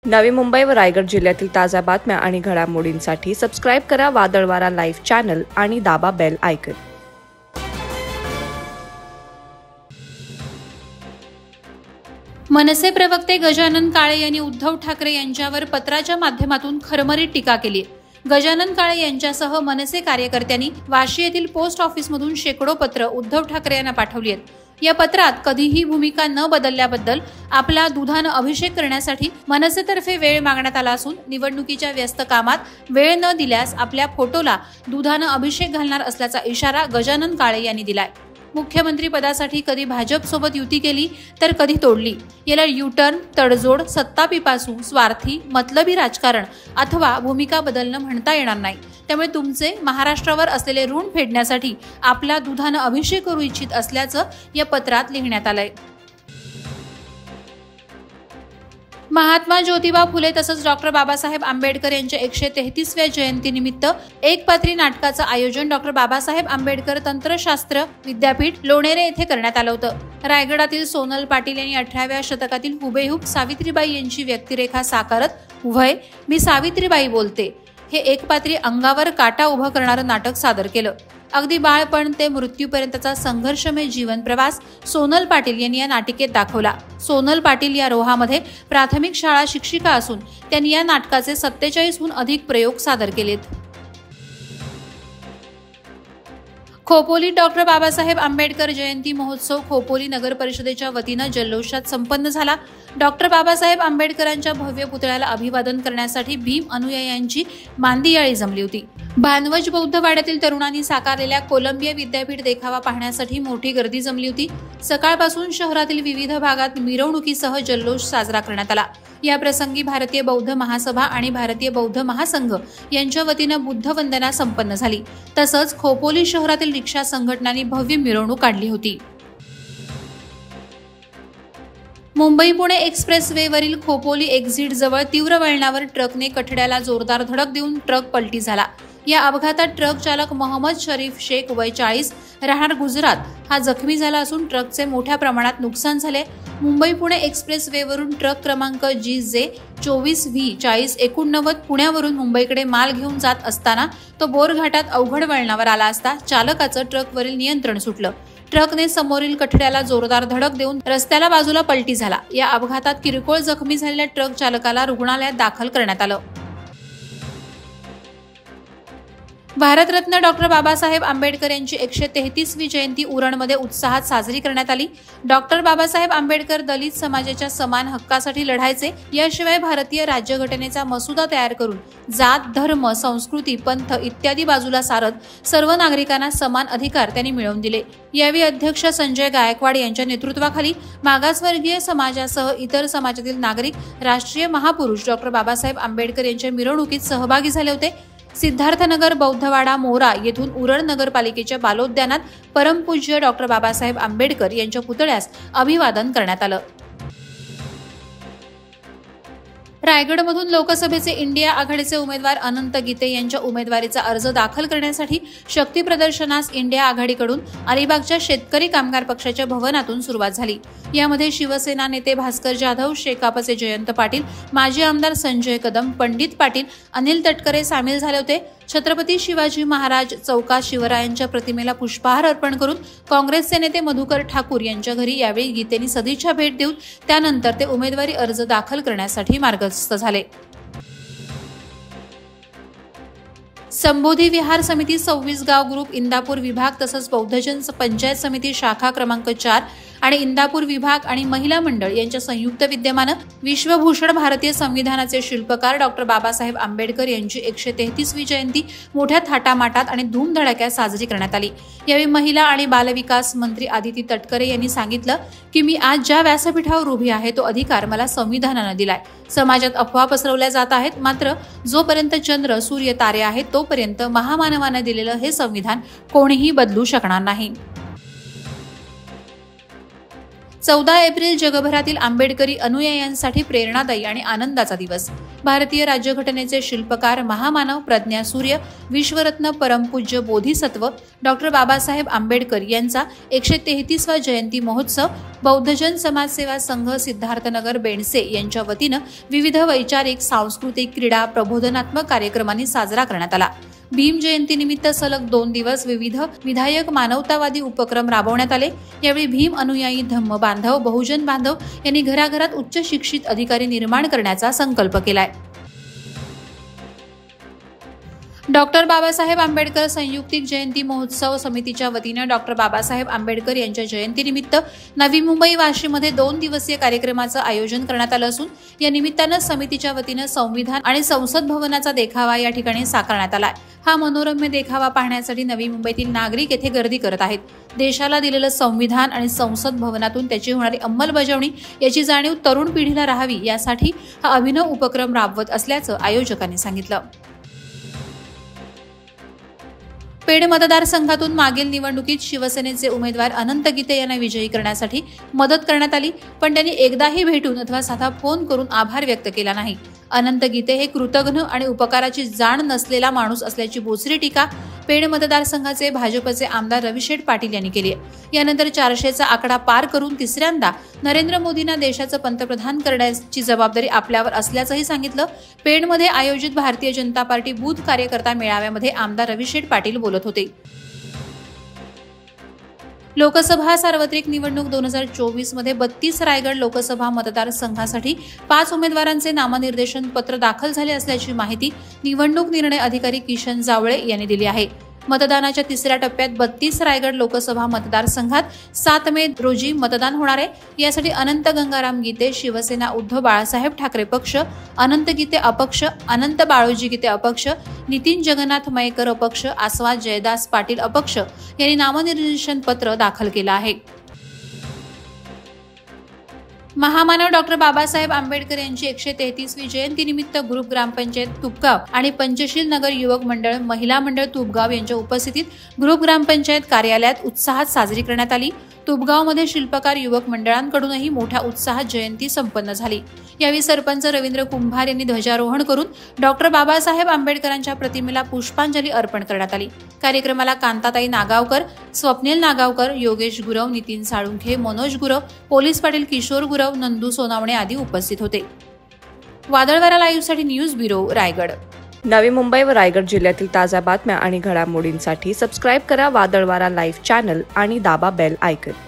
नवी मुंबई व रायगड जिल्ह्यातील ताज्या बातम्या आणि घडामोडींसाठी सबस्क्राईब करा वादळवारा लाईव्ह चॅनल आणि दाबा बेल आयकॉन। मनसे प्रवक्ते गजानन काळे यांनी उद्धव ठाकरे यांच्यावर पत्राच्या माध्यमातून खरमरीत टीका केली आहे। गजानन काळे यांच्यासह मनसे कार्यकर्त्यांनी वाशी येथील पोस्ट ऑफिसमधून शेकडो पत्र उद्धव ठाकरे यांना पाठवली आहेत। या पत्रात कधीही भूमिका न बदलल्याबद्दल आपला दुधानं अभिषेक करण्यासाठी मनसेतर्फे वेळ मागण्यात आला असून निवडणुकीच्या व्यस्त कामात वेळ न दिल्यास आपल्या फोटोला दुधानं अभिषेक घालणार असल्याचा इशारा गजानन काळे यांनी दिलाय। मुख्यमंत्री पदासाठी कधी भाजपसोबत युती केली तर कधी तोडली। याला युटर्न, तडजोड, सत्तापिपासू, स्वार्थी, मतलबी राजकारण अथवा भूमिका बदलणं म्हणता येणार नाही। त्यामुळे तुमचे महाराष्ट्रावर असलेले ऋण फेडण्यासाठी आपला दुधानं अभिषेक करू इच्छित असल्याचं या पत्रात लिहिण्यात आलंय। महात्मा ज्योतिबा फुले तसंच डॉक्टर बाबासाहेब आंबेडकर यांच्या 133व्या जयंतीनिमित्त एक पात्री नाटकाचं आयोजन डॉक्टर बाबासाहेब आंबेडकर तंत्रशास्त्र विद्यापीठ लोणेरे येथे करण्यात आलं होतं। रायगडातील सोनल पाटील यांनी 18व्या शतकातील हुबेहूब सावित्रीबाई यांची व्यक्तिरेखा साकारत "वय मी सावित्रीबाई बोलते" हे एकपात्री अंगावर काटा उभं करणारं नाटक सादर केलं। अगदी बाळपण ते मृत्यूपर्यंतचा संघर्षमय जीवन प्रवास सोनल पाटील यांनी या नाटिकेत दाखवला। सोनल पाटील या रोहामध्ये प्राथमिक शाळा शिक्षिका असून त्यांनी या नाटकाचे 47हून अधिक प्रयोग सादर केलेत। खोपोली डॉक्टर बाबासाहेब आंबेडकर जयंती महोत्सव खोपोली नगर परिषदेच्या वतीनं जल्लोषात संपन्न झाला। डॉक्टर बाबासाहेब आंबेडकरांच्या भव्य पुतळ्याला अभिवादन करण्यासाठी भीम अनुयायांची मांदियाळी जमली होती। भानवज बौद्ध वाड्यातील तरुणांनी साकारलेल्या कोलंबिया विद्यापीठ देखावा पाहण्यासाठी मोठी गर्दी जमली होती। सकाळपासून शहरातील विविध भागात मिरवणुकीसह जल्लोष साजरा करण्यात आला। या प्रसंगी भारतीय बौद्ध महासभा आणि भारतीय बौद्ध महासंघ यांच्या वतीनं बुद्ध वंदना संपन्न झाली। तसंच खोपोली शहरातील रिक्षा संघटनांनी भव्य मिरवणूक काढली होती। मुंबई पुणे एक्सप्रेस वे वरील खोपोली एक्झिट जवळ तीव्र वळणावर ट्रकने कठड्याला जोरदार धडक देऊन ट्रक पलटी झाला। या अपघातात ट्रक चालक मोहम्मद शरीफ शेख वय 40 राहणार गुजरात हा जखमी झाला असून ट्रकचे मोठ्या प्रमाणात नुकसान झाले। मुंबई पुणे एक्सप्रेस वे वरून ट्रक क्रमांक GJ 24V4089 पुण्यावरून मुंबईकडे माल घेऊन जात असताना तो बोरघाटात अवघड वळणावर आला असता चालकाचं ट्रकवरील नियंत्रण सुटलं। ट्रकने समोरील कठड्याला जोरदार धडक देऊन रस्त्याला बाजूला पलटी झाला। या अपघातात किरकोळ जखमी झालेल्या ट्रक चालकाला रुग्णालयात दाखल करण्यात आलं। भारतरत्न डॉक्टर बाबासाहेब आंबेडकर यांची 133वी जयंती उरणमध्ये उत्साहात साजरी करण्यात आली। डॉक्टर बाबासाहेब आंबेडकर दलित समाजाच्या समान हक्कासाठी लढायचे, याशिवाय भारतीय राज्यघटनेचा मसुदा तयार करून जात, धर्म, संस्कृती, पंथ इत्यादी बाजूला सारत सर्व नागरिकांना समान अधिकार त्यांनी मिळवून दिले। यावेळी अध्यक्ष संजय गायकवाड यांच्या नेतृत्वाखाली मागासवर्गीय समाजासह इतर समाजातील नागरिक राष्ट्रीय महापुरुष डॉक्टर बाबासाहेब आंबेडकर यांच्या मिरवणुकीत सहभागी झाले होते। सिद्धार्थनगर, बौद्धवाडा, मोरा येथून उरण नगरपालिकेच्या बालोद्यानात परमपूज्य डॉक्टर बाबासाहेब आंबेडकर यांच्या पुतळ्यास अभिवादन करण्यात आलं। रायगडमधून लोकसभेचे इंडिया आघाडीचे उमेदवार अनंत गीते यांच्या उमेदवारीचा अर्ज दाखल करण्यासाठी शक्ती प्रदर्शनास इंडिया आघाडीकडून अलिबागच्या शेतकरी कामगार पक्षाच्या भवनातून सुरुवात झाली। यामध्ये शिवसेना नेते भास्कर जाधव, शेकापचे जयंत पाटील, माजी आमदार संजय कदम, पंडित पाटील, अनिल तटकरे सामील झाले होते। छत्रपती शिवाजी महाराज चौकात शिवरायांच्या प्रतिमेला पुष्पहार अर्पण करून काँग्रेसचे नेते मधुकर ठाकूर यांच्या घरी यावेळी गीतेंनी सदिच्छा भेट देऊन त्यानंतर ते उमेदवारी अर्ज दाखल करण्यासाठी मार्गस्थ झाले। संबोधी विहार समिती 26 गाव ग्रुप इंदापूर विभाग तसंच बौद्धजन पंचायत समिती शाखा क्रमांक 4 आणि इंदापूर विभाग आणि महिला मंडळ यांच्या संयुक्त विद्यमानं विश्वभूषण भारतीय संविधानाचे शिल्पकार डॉक्टर बाबासाहेब आंबेडकर यांची 133वी जयंती मोठ्या थाटामाटात आणि धूमधडाक्यात साजरी करण्यात आली। यावेळी महिला आणि बालविकास मंत्री आदिती तटकरे यांनी सांगितलं की मी आज ज्या व्यासपीठावर उभी आहे तो अधिकार मला संविधानानं दिलाय। समाजात अफवा पसरवल्या जात आहेत, मात्र जोपर्यंत चंद्र, सूर्य, तारे आहेत तोपर्यंत महामानवानं दिलेलं हे संविधान कोणीही बदलू शकणार नाही। 14 एप्रिल जगभरातील आंबेडकरी अनुयायांसाठी प्रेरणादायी आणि आनंदाचा दिवस. भारतीय राज्यघटनेचे शिल्पकार, महामानव, प्रज्ञासूर्य, विश्वरत्न, परमपूज्य बोधिसत्व डॉक्टर बाबासाहेब आंबेडकर यांचा 133वा जयंती महोत्सव बौद्धजन समाजसेवा संघ सिद्धार्थनगर बेणसे यांच्या वतीनं विविध वैचारिक, सांस्कृतिक, क्रीडा, प्रबोधनात्मक कार्यक्रमांनी साजरा करण्यात आला. भीम जयंतीनिमित्त सलग 2 दिवस विविध विधायक, मानवतावादी उपक्रम राबवण्यात आले. यावेळी भीम अनुयायी, धम्म बांधव, बहुजन बांधव यांनी घराघरात उच्च शिक्षित अधिकारी निर्माण करण्याचा संकल्प केलाय. डॉक्टर बाबासाहेब आंबेडकर संयुक्तिक जयंती महोत्सव समितीच्या वतीनं डॉक्टर बाबासाहेब आंबेडकर यांच्या जयंतीनिमित्त नवी मुंबई, वाशीमध्ये 2 दिवसीय कार्यक्रमाचं आयोजन करण्यात आलं असून या निमित्तानं समितीच्या वतीनं संविधान आणि संसद भवनाचा देखावा या ठिकाणी साकारण्यात आलाय. हा मनोरम्य देखावा पाहण्यासाठी नवी मुंबईतील नागरिक येथे गर्दी करत आहेत. देशाला दिलेलं संविधान आणि संसद भवनातून त्याची होणारी अंमलबजावणी याची जाणीव तरुण पिढीला राहावी यासाठी हा अभिनव उपक्रम राबवत असल्याचं आयोजकांनी सांगितलं. पेड मतदारसंघातून मागील निवडणुकीत शिवसेनेचे उमेदवार अनंत गीते यांना विजयी करण्यासाठी मदत करण्यात आली, पण त्यांनी एकदाही भेटून अथवा साधा फोन करून आभार व्यक्त केला नाही. अनंत गीते हे कृतघ्न आणि उपकाराची जाण नसलेला माणूस असल्याची बोचरी टीका पेड मतदारसंघाचे भाजपचे आमदार रविशेठ पाटील यांनी केली आहे. यानंतर 400चा आकडा पार करून तिसऱ्यांदा नरेंद्र मोदींना देशाचं पंतप्रधान करण्याची जबाबदारी आपल्यावर असल्याचंही सांगितलं. पेडमध्ये आयोजित भारतीय जनता पार्टी बूथ कार्यकर्ता मेळाव्यामध्ये आमदार रविशेठ पाटील बोलत होते. लोकसभा सार्वत्रिक निवडणूक 2024 मध्ये 32 रायगड लोकसभा मतदारसंघासाठी 5 उमेदवारांचे नामनिर्देशन पत्र दाखल झाले असल्याची माहिती निवडणूक निर्णय अधिकारी किशन जावळे यांनी दिली आहे. मतदानाच्या तिसऱ्या टप्प्यात 32 रायगड लोकसभा मतदारसंघात 7 मे रोजी मतदान होणार आहे. यासाठी अनंत गंगाराम गीते शिवसेना, उद्धव बाळासाहेब ठाकरे पक्ष, अनंत गीते अपक्ष, अनंत बाळोजी गीते अपक्ष, नितीन जगन्नाथ मयेकर अपक्ष, आस्वाद जयदास पाटील अपक्ष यांनी नामनिर्देशन पत्र दाखल केलं आहे. महामानव डॉक्टर बाबासाहेब आंबेडकर यांची 133वी जयंतीनिमित्त ग्रुप ग्रामपंचायत तुपगाव आणि पंचशील नगर युवक मंडळ, महिला मंडळ तुपगाव यांच्या उपस्थितीत ग्रुप ग्रामपंचायत कार्यालयात उत्साहात साजरी करण्यात आली. तुपगावमध्ये शिल्पकार युवक मंडळांकडूनही मोठ्या उत्साहात जयंती संपन्न झाली. यावेळी सरपंच रवींद्र कुंभार यांनी ध्वजारोहण करून डॉक्टर बाबासाहेब आंबेडकरांच्या प्रतिमेला पुष्पांजली अर्पण करण्यात आली. कार्यक्रमाला कांताताई नागावकर, स्वप्नील नागावकर, योगेश गुरव, नितीन साळुंखे, मनोज गुरव, पोलीस पाटील किशोर गुरव, नंदू सोनावणे आदी उपस्थित होते. वादळवारा लाईव्हसाठी न्यूज ब्युरो, रायगड. नवी मुंबई व रायगड जिल्ह्यातील ताज्या बातम्या आणि घडामोडींसाठी सबस्क्राईब करा वादळवारा लाईव्ह चॅनल आणि दाबा बेल आयकॉन.